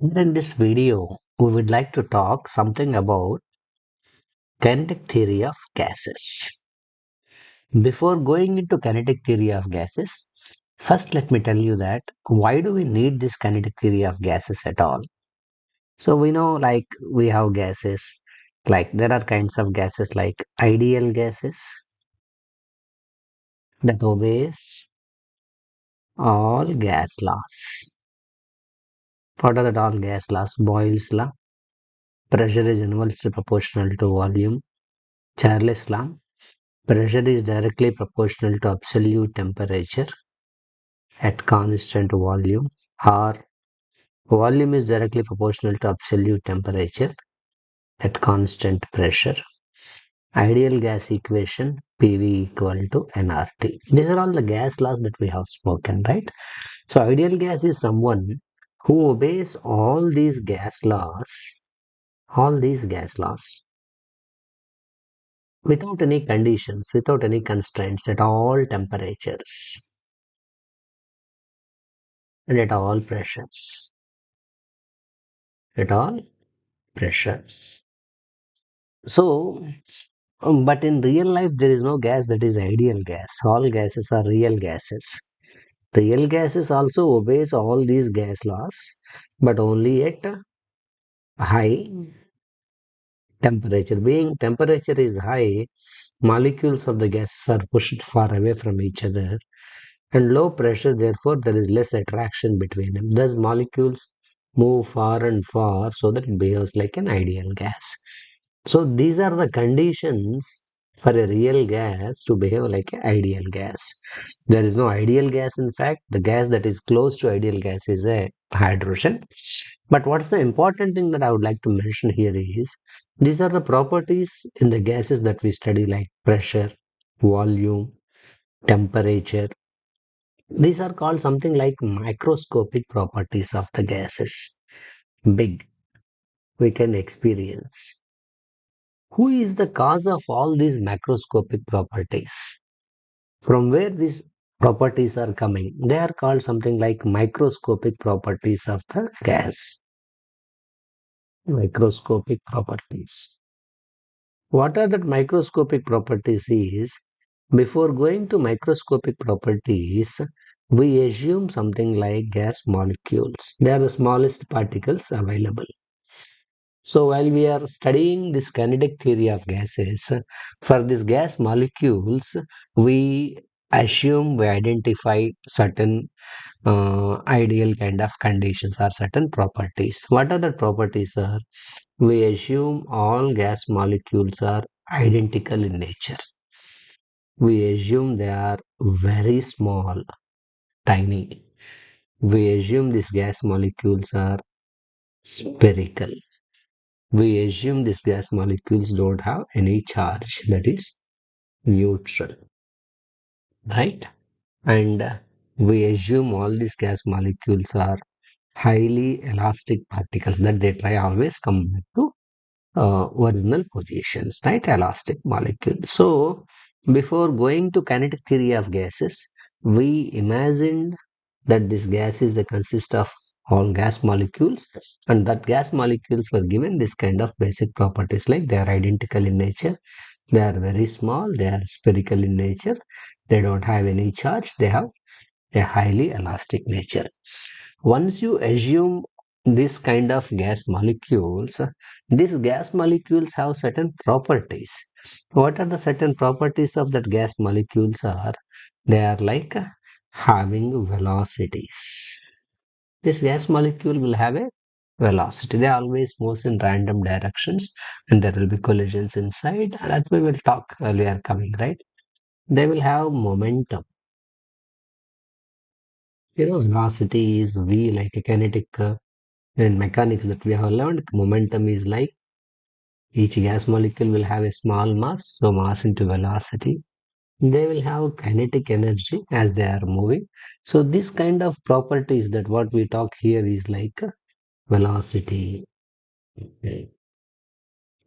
Here in this video, we would like to talk something about kinetic theory of gases. Before going into kinetic theory of gases, first let me tell you that why do we need this kinetic theory of gases at all? So we know like we have gases, like there are kinds of gases like ideal gases that obeys all gas laws. What are that all gas laws? Boyle's law, pressure is inversely proportional to volume, Charles' law, pressure is directly proportional to absolute temperature at constant volume, or volume is directly proportional to absolute temperature at constant pressure. Ideal gas equation PV equal to nRT. These are all the gas laws that we have spoken, right? So ideal gas is someone who obeys all these gas laws without any conditions, without any constraints at all temperatures and at all pressures. At all pressures. So, but in real life, there is no gas that is ideal gas. All gases are real gases. Real gases also obeys all these gas laws, but only at high temperature. Being temperature is high, molecules of the gases are pushed far away from each other, and low pressure, therefore, there is less attraction between them. Thus, molecules move far and far so that it behaves like an ideal gas. So these are the conditions for a real gas to behave like an ideal gas. There is no ideal gas. In fact, the gas that is close to ideal gas is a hydrogen. But what's the important thing that I would like to mention here is these are the properties in the gases that we study like pressure, volume, temperature. These are called something like microscopic properties of the gases. Big, we can experience. Who is the cause of all these macroscopic properties? From where these properties are coming? They are called something like microscopic properties of the gas. Microscopic properties. What are the microscopic properties is, before going to microscopic properties, we assume something like gas molecules. They are the smallest particles available. So while we are studying this kinetic theory of gases, for these gas molecules, we we identify certain ideal kind of conditions or certain properties. What are the properties are? We assume all gas molecules are identical in nature. We assume they are very small, tiny. We assume these gas molecules are spherical. We assume these gas molecules don't have any charge, that is neutral, right? And we assume all these gas molecules are highly elastic particles, that they try always come back to original positions, right? Elastic molecules. So before going to kinetic theory of gases, we imagined that this gas is the consist of all gas molecules, and that gas molecules were given this kind of basic properties, like they are identical in nature, they are very small, they are spherical in nature, they don't have any charge, they have a highly elastic nature. Once you assume this kind of gas molecules, these gas molecules have certain properties. What are the certain properties of that gas molecules are? They are like having velocities. This gas molecule will have a velocity. They always move in random directions, and there will be collisions inside. That we will talk earlier coming, right? They will have momentum. Velocity is V, like a kinetic in mechanics that we have learned. Momentum is like each gas molecule will have a small mass, so mass into velocity. They will have kinetic energy as they are moving. So this kind of properties that what we talk here is like velocity,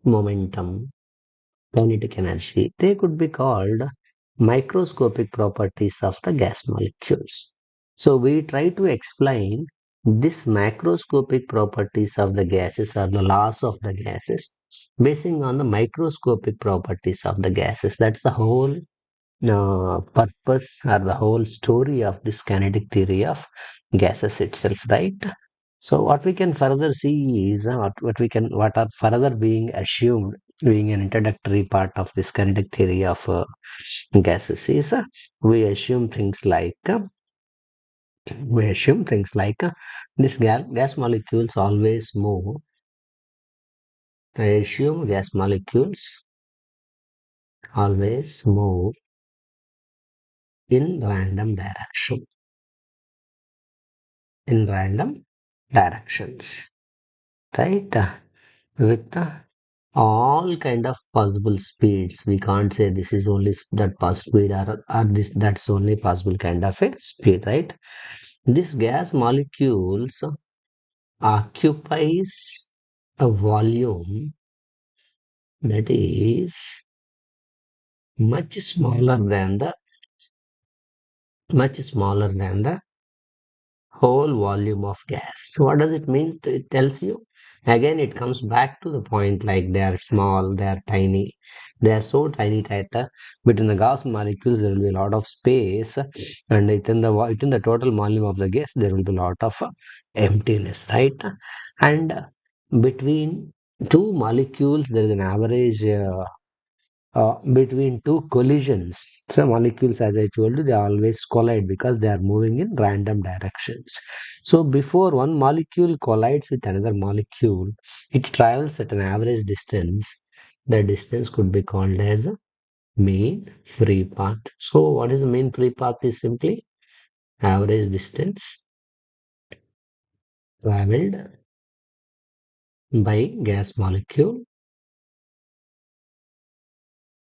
momentum, kinetic energy. They could be called microscopic properties of the gas molecules. So we try to explain This macroscopic properties of the gases are the laws of the gases basing on the microscopic properties of the gases. That's the whole purpose or the whole story of this kinetic theory of gases itself, right? So what we can further see is what are further being assumed being an introductory part of this kinetic theory of gases is we assume things like we assume things like this gas molecules always move. I assume gas molecules always move in random direction, in random directions, right? With all kind of possible speeds. We can't say this is only that possible speed or this that's only possible kind of a speed, right? This gas molecules occupies a volume that is much smaller than the much smaller than the whole volume of gas. So what does it mean? It tells you again, it comes back to the point like they are small, they are tiny, they are so tiny that between the gas molecules there will be a lot of space, and within the total volume of the gas there will be a lot of emptiness, right? And between two molecules there is an average between two collisions. So molecules, as I told you, they always collide because they are moving in random directions. So before one molecule collides with another molecule, it travels at an average distance. The distance could be called as a mean free path. So what is the mean free path? Is simply average distance traveled by gas molecule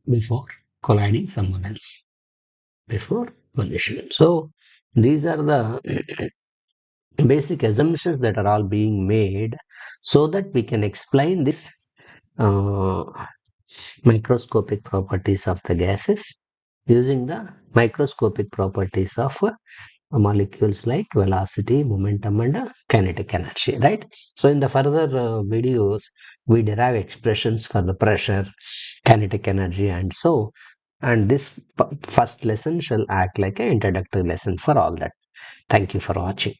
before colliding someone else. Before collision. So these are the basic assumptions that are all being made so that we can explain this uh, microscopic properties of the gases using the microscopic properties of molecules like velocity, momentum, and kinetic energy, right? So in the further videos we derive expressions for the pressure, kinetic energy, and so, and this first lesson shall act like an introductory lesson for all that. Thank you for watching.